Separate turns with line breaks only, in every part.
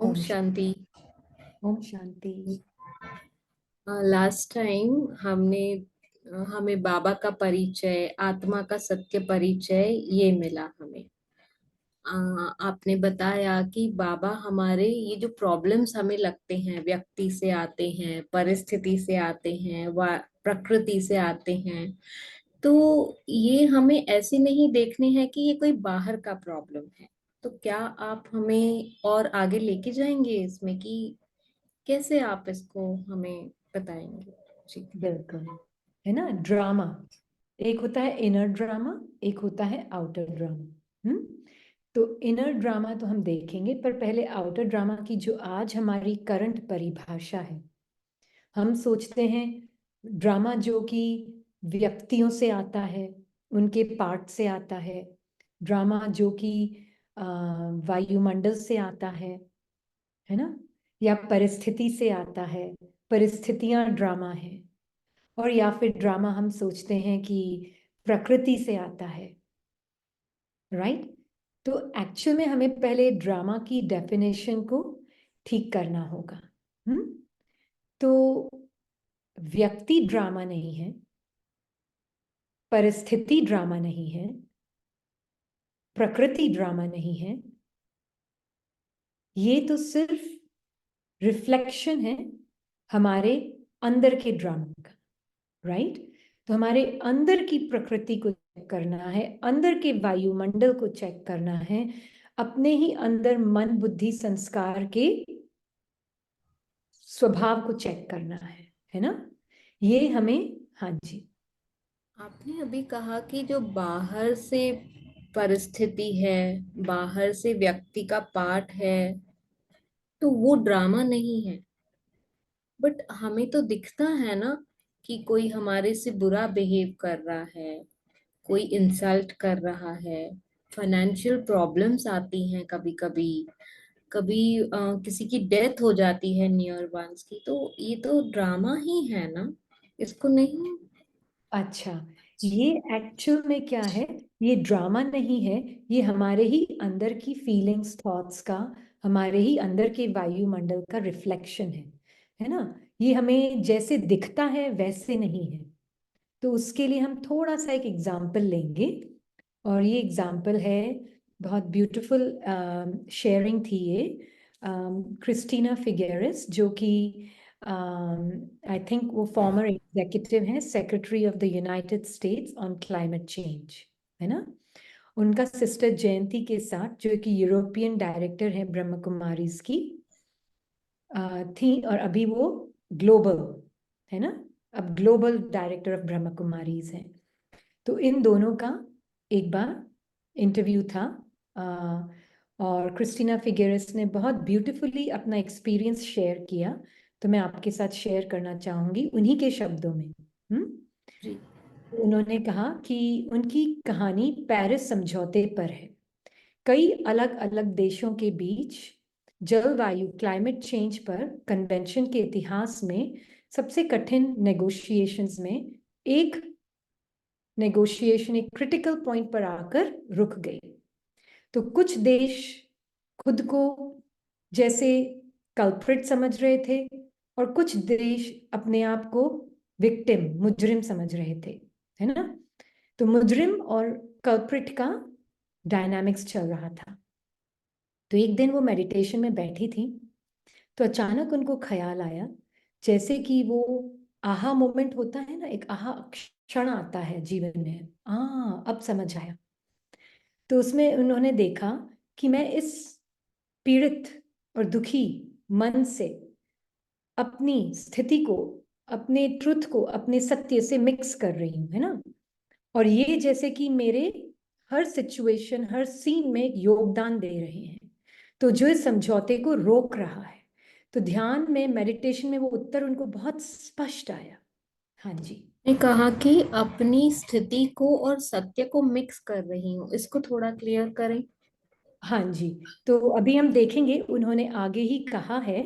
Om
Om
Shanti.
Om Shanti.
Last time हमने हमें बाबा का परिचय, आत्मा का सत्य परिचय ये मिला हमें। अ, आपने बताया कि बाबा हमारे ये जो प्रॉब्लम्स हमें लगते हैं, व्यक्ति से आते हैं, परिस्थिति से आते हैं, व प्रकृति से आते हैं, तो ये हमें ऐसे नहीं देखने हैं कि ये कोई बाहर का प्रॉब्लम है। तो क्या आप हमें और आगे लेके जाएंगे इसमें कि कैसे आप इसको हमें बताएंगे? जी।
बिल्कुल, है ना। ड्रामा एक होता है इनर ड्रामा, एक होता है आउटर ड्रामा। तो इनर ड्रामा तो हम देखेंगे, पर पहले आउटर ड्रामा की जो आज हमारी करंट परिभाषा है। हम सोचते हैं ड्रामा जो कि व्यक्तियों से आता है, उनके पार्ट से आता है। ड्रामा जो कि वायुमंडल से आता है ना, या परिस्थिति से आता है, परिस्थितियां ड्रामा है। और या फिर ड्रामा हम सोचते हैं कि प्रकृति से आता है, राइट। तो एक्चुअल में हमें पहले ड्रामा की डेफिनेशन को ठीक करना होगा। तो व्यक्ति ड्रामा नहीं है, परिस्थिति ड्रामा नहीं है, प्रकृति ड्रामा नहीं है। ये तो सिर्फ रिफ्लेक्शन है हमारे अंदर के ड्रामा का, राइट। तो हमारे अंदर की प्रकृति को चेक करना है, अंदर के वायुमंडल को चेक करना है, अपने ही अंदर मन बुद्धि संस्कार के स्वभाव को चेक करना है ना। ये हमें, हाँ जी।
आपने अभी कहा कि जो बाहर से परिस्थिति है, बाहर से व्यक्ति का पार्ट है, तो वो ड्रामा नहीं है। बट हमें तो दिखता है ना कि कोई हमारे से बुरा बिहेव कर रहा है, कोई इंसल्ट कर रहा है, फाइनेंशियल प्रॉब्लम्स आती हैं कभी कभी, कभी किसी की डेथ हो जाती है नियर वंस की, तो ये तो ड्रामा ही है ना, इसको नहीं?
अच्छा, ये एक्चुअल में क्या है? ये ड्रामा नहीं है, ये हमारे ही अंदर की फीलिंग्स थॉट्स का, हमारे ही अंदर के वायुमंडल का रिफ्लेक्शन है ना। ये हमें जैसे दिखता है वैसे नहीं है। तो उसके लिए हम थोड़ा सा एक एग्जाम्पल लेंगे, और ये एग्जाम्पल है, बहुत ब्यूटीफुल शेयरिंग थी ये। क्रिस्टीना फिगेरेस, जो कि आई थिंक वो फॉर्मर एग्जीक्यूटिव हैं, secretary of the United states on climate change, है ना। उनका सिस्टर जयंती के साथ, जो कि यूरोपियन डायरेक्टर है ब्रह्म कुमारीज की, थी, और अभी वो ग्लोबल, है ना, अब ग्लोबल डायरेक्टर ऑफ ब्रह्म कुमारीज हैं। तो इन दोनों का एक बार इंटरव्यू था, और क्रिस्टीना फिगेरेस ने बहुत ब्यूटीफुली अपना एक्सपीरियंस शेयर किया। तो मैं आपके साथ शेयर करना चाहूंगी उन्हीं के शब्दों में।
जी।
उन्होंने कहा कि उनकी कहानी पेरिस समझौते पर है। कई अलग अलग देशों के बीच जलवायु क्लाइमेट चेंज पर कन्वेंशन के इतिहास में सबसे कठिन नेगोशिएशंस में एक नेगोशिएशन एक क्रिटिकल पॉइंट पर आकर रुक गई। तो कुछ देश खुद को जैसे कल्प्रिट समझ रहे थे, और कुछ देश अपने आप को विक्टिम, मुजरिम समझ रहे थे, है ना। तो मुजरिम और कल्प्रिट का डायनामिक्स चल रहा था। तो एक दिन वो मेडिटेशन में बैठी थी, तो अचानक उनको ख्याल आया, जैसे कि वो आहा मोमेंट होता है ना, एक आहा क्षण आता है जीवन में, अब समझ आया। तो उसमें उन्होंने देखा कि मैं इस पीड़ित और दुखी मन से अपनी स्थिति को, अपने ट्रुथ को, अपने सत्य से मिक्स कर रही हूँ, है ना। और ये जैसे कि मेरे हर सिचुएशन, हर सीन में योगदान दे रहे हैं, तो जो इस समझौते को रोक रहा है। तो ध्यान में, मेडिटेशन में वो उत्तर उनको बहुत स्पष्ट आया। हाँ जी।
ने कहा कि अपनी स्थिति को और सत्य को मिक्स कर रही हूँ, इसको थोड़ा क्लियर करें।
हाँ जी। तो अभी हम देखेंगे, उन्होंने आगे ही कहा है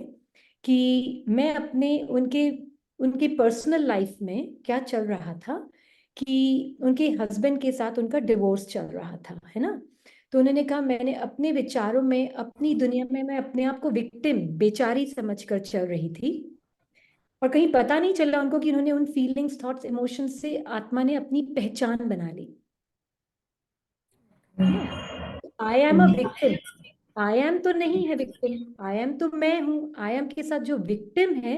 कि मैं अपने उनके उनकी पर्सनल लाइफ में क्या चल रहा था, कि उनके हस्बैंड के साथ उनका डिवोर्स चल रहा था, है ना। तो उन्होंने कहा मैंने अपने विचारों में, अपनी दुनिया में मैं अपने आप को विक्टिम, बेचारी समझकर चल रही थी, और कहीं पता नहीं चला उनको कि उन्होंने उन फीलिंग्स, थॉट्स, इमोशंस से आत्मा ने अपनी पहचान बना ली, है ना। I am a victim, I am तो नहीं है विक्टिम, आई एम तो मैं हूं, आई एम के साथ जो विक्टिम है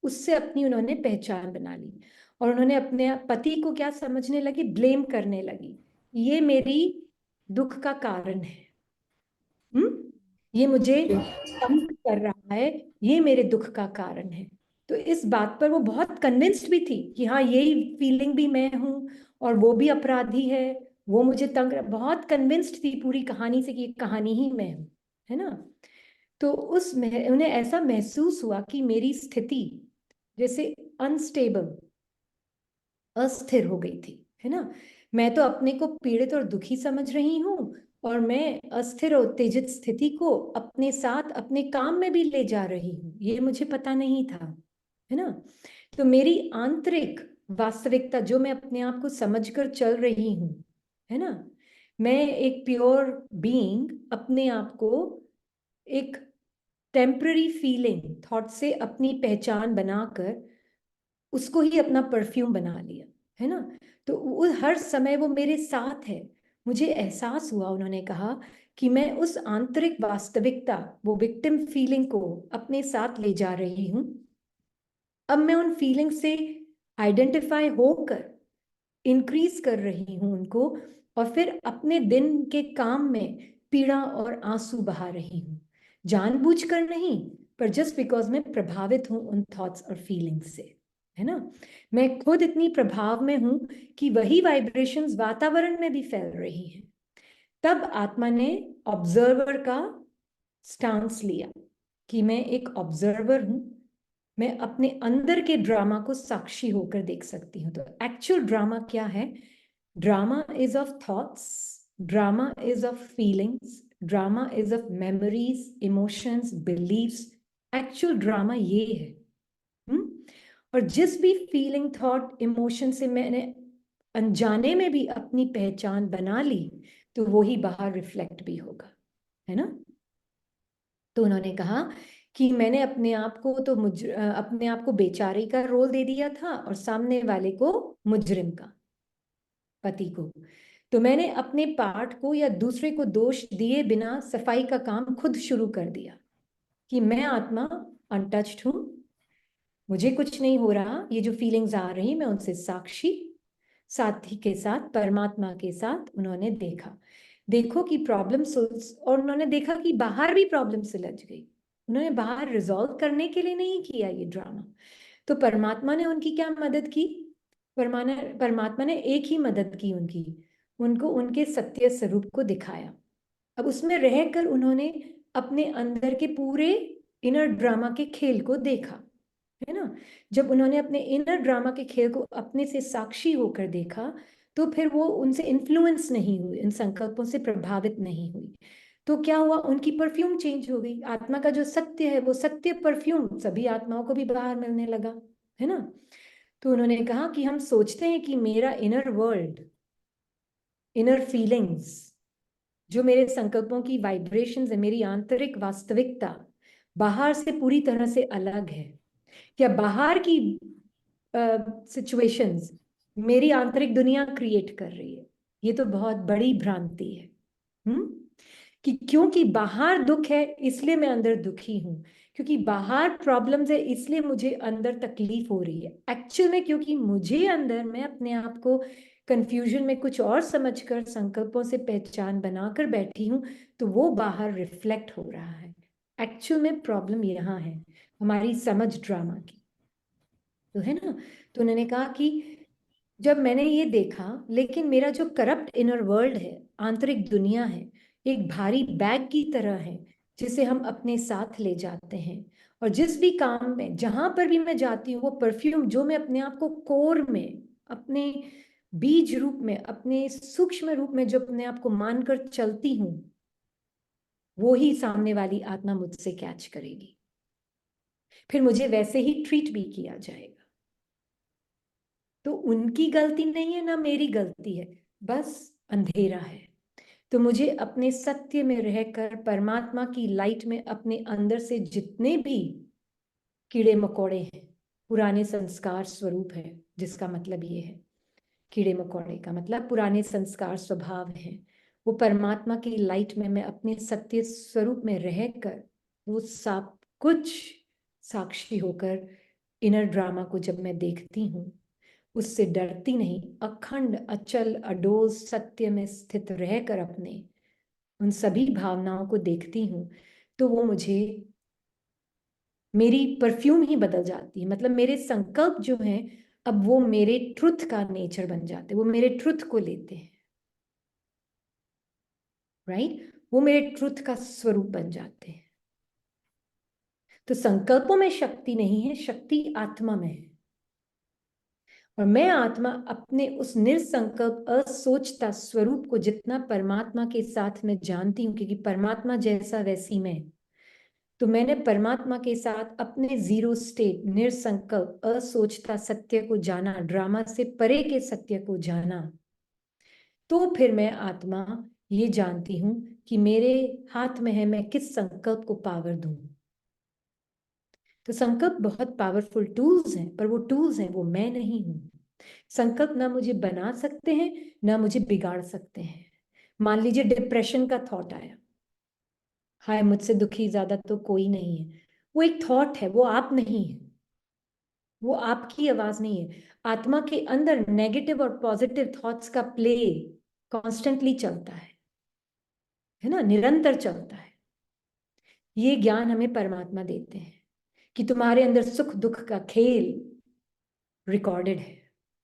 उससे अपनी उन्होंने पहचान बना ली। और उन्होंने अपने पति को क्या समझने लगी, ब्लेम करने लगी, ये मेरी दुख का कारण है। ये मुझे तंग कर रहा है, ये मेरे दुख का कारण है। तो इस बात पर वो बहुत कन्विंस्ड भी थी कि हाँ, यही फीलिंग भी मैं हूं, और वो भी अपराधी है, वो मुझे बहुत कन्विंस्ड थी पूरी कहानी से कि ये कहानी ही मैं हूं, है ना। तो उन्हें ऐसा महसूस हुआ कि मेरी स्थिति जैसे अनस्टेबल, अस्थिर हो गई थी, है ना। मैं तो अपने को पीड़ित और दुखी समझ रही हूँ, और मैं अस्थिर और उत्तेजित स्थिति को अपने साथ अपने काम में भी ले जा रही हूँ, ये मुझे पता नहीं था, है ना। तो मेरी आंतरिक वास्तविकता जो मैं अपने आप को समझकर चल रही हूँ, है ना, मैं एक प्योर बीइंग अपने आप को एक टेम्पररी फीलिंग थॉट से अपनी पहचान बनाकर उसको ही अपना परफ्यूम बना लिया, है ना। तो वो हर समय वो मेरे साथ है। मुझे एहसास हुआ, उन्होंने कहा, कि मैं उस आंतरिक वास्तविकता, वो विक्टिम फीलिंग को अपने साथ ले जा रही हूँ। अब मैं उन फीलिंग से आइडेंटिफाई होकर इंक्रीज कर रही हूँ उनको, और फिर अपने दिन के काम में पीड़ा और आंसू बहा रही हूँ, जानबूझकर नहीं, पर जस्ट बिकॉज मैं प्रभावित हूँ उन थॉट्स और फीलिंग्स से, है ना। मैं खुद इतनी प्रभाव में हूँ कि वही वाइब्रेशंस वातावरण में भी फैल रही हैं। तब आत्मा ने ऑब्जर्वर का स्टांस लिया कि मैं एक ऑब्जर्वर हूँ, मैं अपने अंदर के ड्रामा को साक्षी होकर देख सकती हूँ। तो एक्चुअल ड्रामा क्या है? Drama is of thoughts, drama is of feelings, drama is of memories, emotions, believes. Actual drama ये है। हम्म और जिस भी फीलिंग, थॉट, इमोशन से मैंने अनजाने में भी अपनी पहचान बना ली, तो वो ही बाहर रिफ्लेक्ट भी होगा, है ना। तो उन्होंने कहा कि मैंने अपने आप को बेचारे का रोल दे दिया था, और सामने वाले को मुजरिम का, पति को। तो मैंने अपने पार्ट को या दूसरे को दोष दिए बिना सफाई का काम खुद शुरू कर दिया कि मैं आत्मा अनटच्ड हूं, मुझे कुछ नहीं हो रहा, ये जो फीलिंग्स आ रही मैं उनसे साक्षी। साथी के साथ, परमात्मा के साथ उन्होंने देखा, देखो कि प्रॉब्लम और उन्होंने देखा कि बाहर भी प्रॉब्लम सुलझ गई। उन्होंने बाहर रिजॉल्व करने के लिए नहीं किया ये ड्रामा। तो परमात्मा ने उनकी क्या मदद की? परमात्मा ने एक ही मदद की उनकी, उनको उनके सत्य स्वरूप को दिखाया। अब उसमें रहकर उन्होंने अपने अंदर के पूरे इनर ड्रामा के खेल को देखा, है ना। जब उन्होंने अपने इनर ड्रामा के खेल को अपने से साक्षी होकर देखा, तो फिर वो उनसे इन्फ्लुएंस नहीं हुई, इन संकल्पों से प्रभावित नहीं हुई। तो क्या हुआ? उनकी परफ्यूम चेंज हो गई। आत्मा का जो सत्य है, वो सत्य परफ्यूम सभी आत्माओं को भी बाहर मिलने लगा, है ना। तो उन्होंने कहा कि हम सोचते हैं कि मेरा इनर वर्ल्ड, इनर फीलिंग्स, जो मेरे संकल्पों की वाइब्रेशंस है, मेरी आंतरिक वास्तविकता बाहर से पूरी तरह से अलग है, या बाहर की सिचुएशंस मेरी आंतरिक दुनिया क्रिएट कर रही है। ये तो बहुत बड़ी भ्रांति है। हम्म कि क्योंकि बाहर दुख है इसलिए मैं अंदर दुखी हूं, क्योंकि बाहर प्रॉब्लम्स है इसलिए मुझे अंदर तकलीफ हो रही है। एक्चुअल में क्योंकि मुझे अंदर, मैं अपने आप को कंफ्यूजन में कुछ और समझकर संकल्पों से पहचान बनाकर बैठी हूं, तो वो बाहर रिफ्लेक्ट हो रहा है। एक्चुअल में प्रॉब्लम यहाँ है, हमारी समझ ड्रामा की, तो है ना। तो उन्होंने कहा कि जब मैंने ये देखा, लेकिन मेरा जो करप्ट इनर वर्ल्ड है, आंतरिक दुनिया है, एक भारी बैग की तरह है जिसे हम अपने साथ ले जाते हैं, और जिस भी काम में, जहां पर भी मैं जाती हूँ, वो परफ्यूम जो मैं अपने आप को कोर में, अपने बीज रूप में, अपने सूक्ष्म रूप में जो अपने आप को मानकर चलती हूँ, वो ही सामने वाली आत्मा मुझसे कैच करेगी, फिर मुझे वैसे ही ट्रीट भी किया जाएगा। तो उनकी गलती नहीं है, ना मेरी गलती है, बस अंधेरा है। तो मुझे अपने सत्य में रहकर परमात्मा की लाइट में अपने अंदर से जितने भी कीड़े मकोड़े हैं, पुराने संस्कार स्वरूप है, जिसका मतलब ये है, कीड़े मकोड़े का मतलब पुराने संस्कार स्वभाव हैं, वो परमात्मा की लाइट में मैं अपने सत्य स्वरूप में रहकर वो सब कुछ साक्षी होकर इनर ड्रामा को जब मैं देखती हूँ, उससे डरती नहीं, अखंड अचल अडोल सत्य में स्थित रहकर अपने उन सभी भावनाओं को देखती हूँ, तो वो मुझे मेरी परफ्यूम ही बदल जाती है। मतलब मेरे संकल्प जो हैं अब वो मेरे ट्रुथ का नेचर बन जाते हैं, वो मेरे ट्रुथ को लेते हैं, राइट? वो मेरे ट्रुथ का स्वरूप बन जाते हैं। तो संकल्पों में शक्ति नहीं है, शक्ति आत्मा में है। और मैं आत्मा अपने उस निरसंकल्प असोचता स्वरूप को जितना परमात्मा के साथ में जानती हूँ, क्योंकि परमात्मा जैसा वैसी मैं, तो मैंने परमात्मा के साथ अपने जीरो स्टेट निरसंकल्प असोचता सत्य को जाना, ड्रामा से परे के सत्य को जाना, तो फिर मैं आत्मा ये जानती हूं कि मेरे हाथ में है मैं किस संकल्प को पावर दूं। तो संकल्प बहुत पावरफुल टूल्स हैं, पर वो टूल्स हैं, वो मैं नहीं हूं। संकल्प ना मुझे बना सकते हैं ना मुझे बिगाड़ सकते हैं। मान लीजिए डिप्रेशन का थॉट आया, हाय मुझसे दुखी ज्यादा तो कोई नहीं है, वो एक थॉट है, वो आप नहीं है, वो आपकी आवाज नहीं है। आत्मा के अंदर नेगेटिव और पॉजिटिव थॉट्स का प्ले कॉन्स्टेंटली चलता है ना, निरंतर चलता है। ये ज्ञान हमें परमात्मा देते हैं कि तुम्हारे अंदर सुख दुख का खेल रिकॉर्डेड है।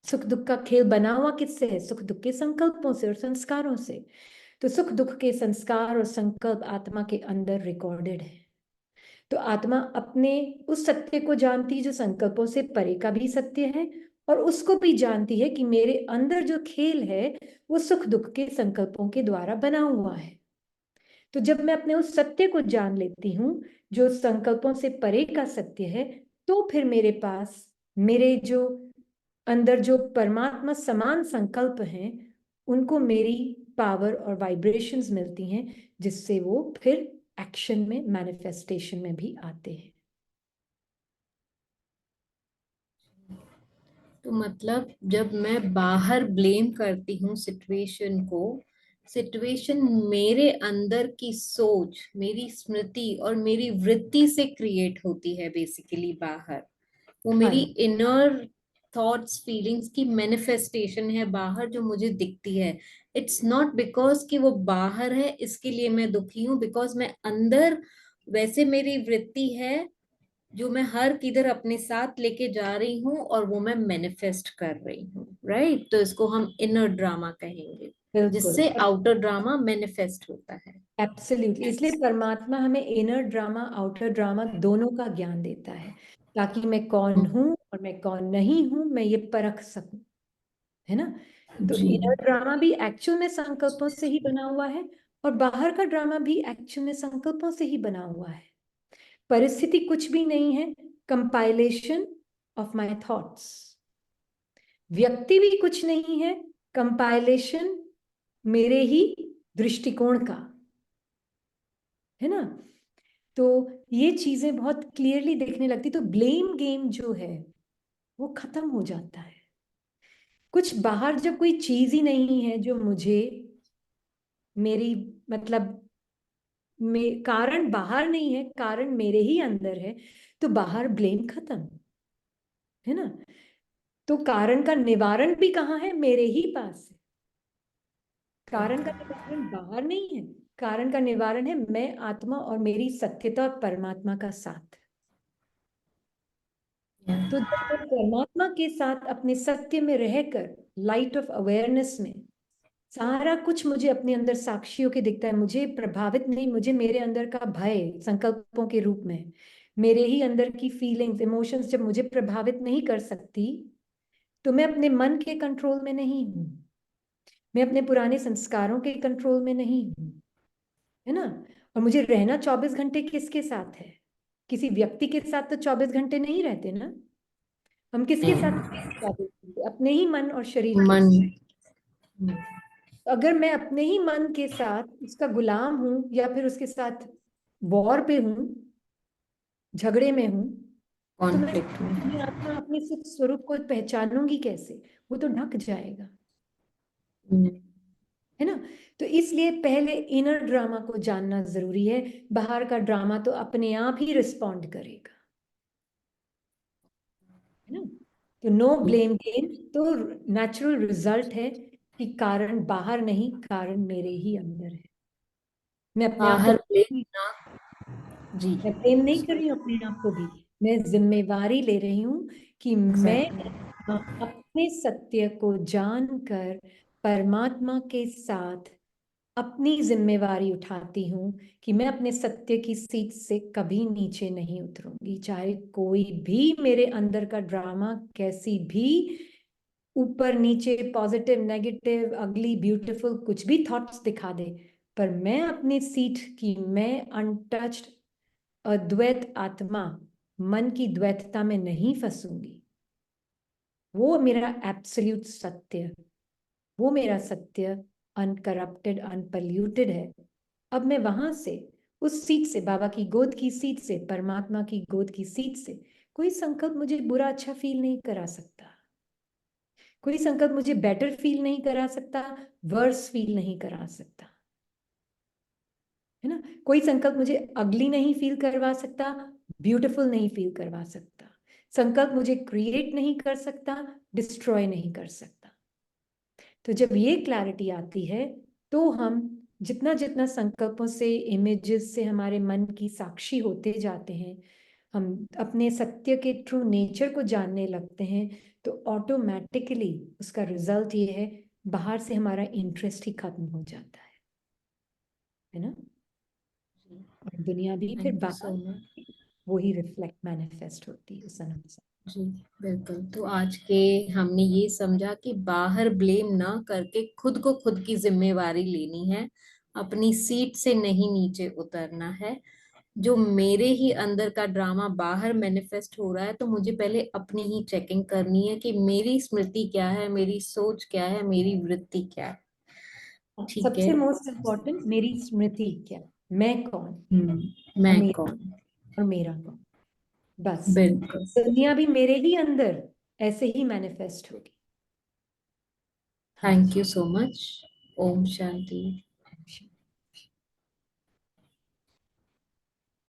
सुख दुख का खेल बना हुआ किससे है? सुख दुख के संकल्पों से और संस्कारों से। तो सुख दुख के संस्कार और संकल्प आत्मा के अंदर रिकॉर्डेड है। तो आत्मा अपने उस सत्य को जानती है जो संकल्पों से परे का भी सत्य है, और उसको भी जानती है कि मेरे अंदर जो खेल है वो सुख दुख के संकल्पों के द्वारा बना हुआ है। तो जब मैं अपने उस सत्य को जान लेती हूँ जो संकल्पों से परे का सत्य है, तो फिर मेरे पास मेरे जो अंदर जो परमात्मा समान संकल्प हैं उनको मेरी पावर और वाइब्रेशंस मिलती हैं, जिससे वो फिर एक्शन में मैनिफेस्टेशन में भी आते हैं।
तो मतलब जब मैं बाहर ब्लेम करती हूँ सिचुएशन को, सिचुएशन मेरे अंदर की सोच, मेरी स्मृति और मेरी वृत्ति से क्रिएट होती है बेसिकली बाहर। वो
हाँ
मेरी
जी,
इनर थॉट्स फीलिंग्स की मैनिफेस्टेशन है बाहर जो मुझे दिखती है। इट्स नॉट बिकॉज कि वो बाहर है इसके लिए मैं दुखी हूँ, बिकॉज मैं अंदर वैसे मेरी वृत्ति है जो मैं हर किधर अपने साथ लेके जा रही हूँ और वो मैं मैनिफेस्ट कर रही हूँ, राइट? तो इसको हम इनर ड्रामा कहेंगे,
बिल्कुल।
जिससे आउटर ड्रामा मैनिफेस्ट होता है।
एब्सोल्युटली, इसलिए परमात्मा हमें इनर ड्रामा आउटर ड्रामा दोनों का ज्ञान देता है, ताकि मैं कौन हूँ और मैं कौन नहीं हूँ मैं ये परख सकूं, है ना। तो
जी।
इनर ड्रामा भी एक्चुअल में संकल्पों से ही बना हुआ है, और बाहर का ड्रामा भी एक्चुअल में संकल्पों से ही बना हुआ है। परिस्थिति कुछ भी नहीं है, कंपाइलेशन ऑफ माय थॉट्स। व्यक्ति भी कुछ नहीं है, कंपाइलेशन मेरे ही दृष्टिकोण का, है ना। तो ये चीजें बहुत क्लियरली देखने लगती, तो ब्लेम गेम जो है वो खत्म हो जाता है। कुछ बाहर जब कोई चीज ही नहीं है जो मुझे मेरी मतलब कारण बाहर नहीं है, कारण मेरे ही अंदर है, तो बाहर ब्लेम खत्म, है ना। तो कारण का निवारण भी कहाँ है? मेरे ही पास है। कारण का निवारण बाहर नहीं है, कारण का निवारण है मैं आत्मा और मेरी सत्यता और परमात्मा का साथ। तो जब मैं परमात्मा के साथ अपने सत्य में रहकर लाइट ऑफ अवेयरनेस में सारा कुछ मुझे अपने अंदर साक्षियों के दिखता है, मुझे प्रभावित नहीं, मुझे मेरे अंदर का भय संकल्पों के रूप में, मेरे ही अंदर की फीलिंग्स इमोशंस जब मुझे प्रभावित नहीं कर सकती, तो मैं अपने मन के कंट्रोल में नहीं हूँ, मैं अपने पुराने संस्कारों के कंट्रोल में नहीं हूँ, है ना। और मुझे रहना 24 घंटे किसके साथ है? किसी व्यक्ति के साथ तो 24 घंटे नहीं रहते ना। हम किसके साथ
नहीं,
रहते हैं 24 घंटे? अपने ही मन और शरीर के
मन।
साथ। अगर मैं अपने ही मन के साथ उसका गुलाम हूं या फिर उसके साथ वॉर पे हूं, झगड़े में हूं, तो मैं
कॉन्फ्लिक्ट में
अपनी
है।
आत्मा अपने सुख स्वरूप को पहचानूंगी कैसे? वो तो ढक जाएगा,
हम्म,
है ना? तो इसलिए पहले इनर ड्रामा को जानना जरूरी है। बाहर का ड्रामा तो अपने आप ही रिस्पॉन्ड करेगा, है ना? तो नो ब्लेम गेम तो नेचुरल रिजल्ट है कि कारण बाहर नहीं, कारण मेरे ही अंदर है। मैं अपने आप को
बाहर ब्लेम ना। जी।
मैं ब्लेम नहीं कर रही हूँ अपने आप को भी, मैं जिम्मेवारी ले रही हूँ कि मैं
एग्जैक्टली।
अपने सत्य को जानकर परमात्मा के साथ अपनी जिम्मेवारी उठाती हूँ कि मैं अपने सत्य की सीट से कभी नीचे नहीं उतरूंगी, चाहे कोई भी मेरे अंदर का ड्रामा कैसी भी ऊपर नीचे, पॉजिटिव नेगेटिव अगली ब्यूटीफुल कुछ भी थॉट्स दिखा दे, पर मैं अपनी सीट की मैं अनटच्ड अद्वैत आत्मा, मन की द्वैतता में नहीं फंसूंगी। वो मेरा एब्सोल्यूट सत्य, वो मेरा सत्य अनकरप्टेड अनपल्यूटेड है। अब मैं वहां से, उस सीट से, बाबा की गोद की सीट से, परमात्मा की गोद की सीट से कोई संकल्प मुझे बुरा अच्छा फील नहीं करा सकता, कोई संकल्प मुझे बेटर फील नहीं करा सकता, वर्स फील नहीं करा सकता, है ना? कोई संकल्प मुझे अगली नहीं फील करवा सकता, ब्यूटीफुल नहीं फील करवा सकता। संकल्प मुझे क्रिएट नहीं कर सकता, डिस्ट्रॉय नहीं कर सकता। तो जब ये क्लैरिटी आती है तो हम जितना जितना संकल्पों से, इमेजेस से हमारे मन की साक्षी होते जाते हैं, हम अपने सत्य के ट्रू नेचर को जानने लगते हैं, तो ऑटोमेटिकली उसका रिजल्ट ये है, बाहर से हमारा इंटरेस्ट ही खत्म हो जाता है ना? और दुनिया भी फिर
थैंक यू सो
बाहर
मच।
वही रिफ्लेक्ट मैनिफेस्ट होती है उस अनुसार।
जी बिल्कुल। तो आज के हमने ये समझा कि बाहर ब्लेम ना करके खुद को खुद की जिम्मेवारी लेनी है, अपनी सीट से नहीं नीचे उतरना है। जो मेरे ही अंदर का ड्रामा बाहर मैनिफेस्ट हो रहा है, तो मुझे पहले अपनी ही चेकिंग करनी है कि मेरी स्मृति क्या है, मेरी सोच क्या है, मेरी वृत्ति क्या है। ठीक है।
सबसे मोस्ट इम्पोर्टेंट, मेरी स्मृति क्या, मैं कौन, और
मैं
मेरा,
कौन।
और मेरा कौन। बस
बिल्कुल।
दुनिया भी मेरे ही अंदर ऐसे ही मैनिफेस्ट होगी। हाँ
थैंक
जी।
You so much. ओम शांति।